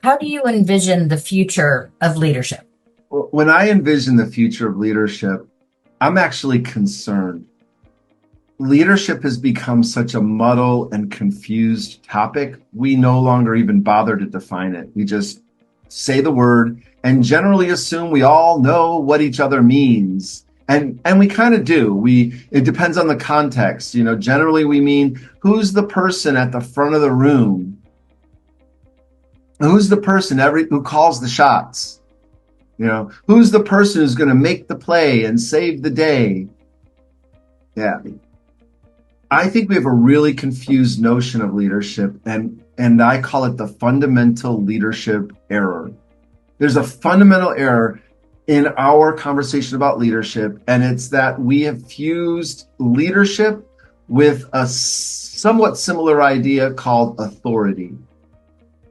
How do you envision the future of leadership? When I envision the future of leadership, I'm actually concerned. Leadership has become such a muddle and confused topic. We no longer even bother to define it. We just say the word and generally assume we all know what each other means. And we kind of do. It depends on the context. Generally we mean who's the person at the front of the room? Who's the person who calls the shots? Who's the person who's going to make the play and save the day? Yeah. I think we have a really confused notion of leadership, and I call it the fundamental leadership error. There's a fundamental error in our conversation about leadership, and it's that we have fused leadership with a somewhat similar idea called authority.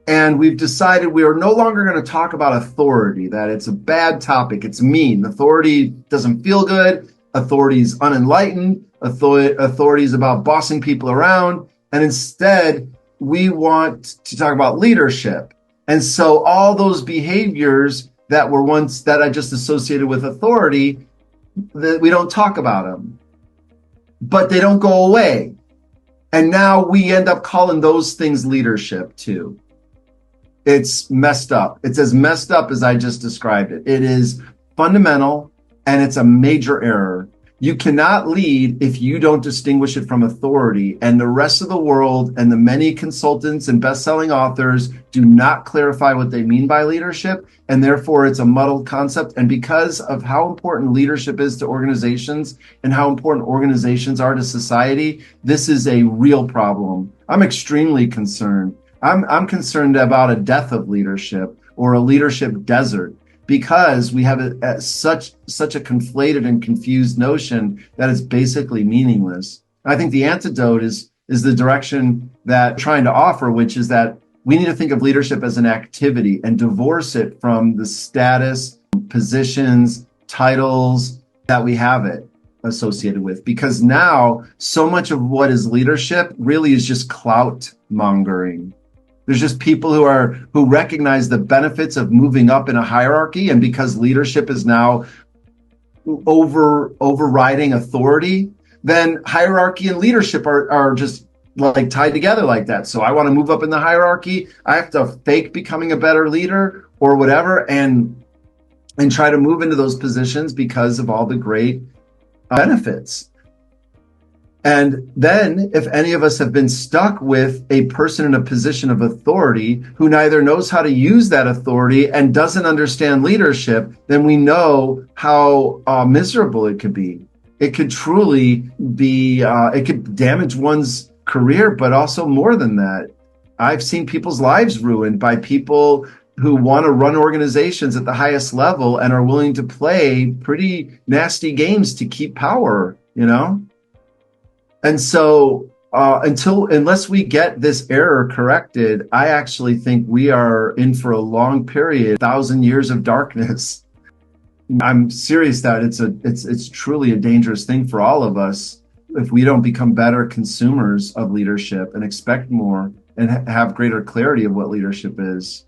And we've decided we are no longer going to talk about authority, that it's a bad topic. It's mean. Authority doesn't feel good. Authority is unenlightened. Authority is about bossing people around. And instead, we want to talk about leadership. And so all those behaviors that I just associated with authority, that we don't talk about them. But they don't go away. And now we end up calling those things leadership too. It's messed up. It's as messed up as I just described it. It is fundamental and it's a major error. You cannot lead if you don't distinguish it from authority. And the rest of the world and the many consultants and best-selling authors do not clarify what they mean by leadership. And therefore, it's a muddled concept. And because of how important leadership is to organizations and how important organizations are to society, this is a real problem. I'm extremely concerned. I'm concerned about a death of leadership or a leadership desert because we have such a conflated and confused notion that it's basically meaningless. I think the antidote is the direction that I'm trying to offer, which is that we need to think of leadership as an activity and divorce it from the status, positions, titles that we have it associated with. Because now so much of what is leadership really is just clout mongering. There's just people who recognize the benefits of moving up in a hierarchy, and because leadership is now overriding authority, then hierarchy and leadership are just like tied together like that. So I want to move up in the hierarchy. I have to fake becoming a better leader or whatever, and try to move into those positions because of all the great benefits. And then if any of us have been stuck with a person in a position of authority who neither knows how to use that authority and doesn't understand leadership, then we know how miserable it could be. It could truly be, it could damage one's career, but also more than that. I've seen people's lives ruined by people who want to run organizations at the highest level and are willing to play pretty nasty games to keep power, And so unless we get this error corrected, I actually think we are in for a long period, 1,000 years of darkness. I'm serious that it's truly a dangerous thing for all of us if we don't become better consumers of leadership and expect more and have greater clarity of what leadership is.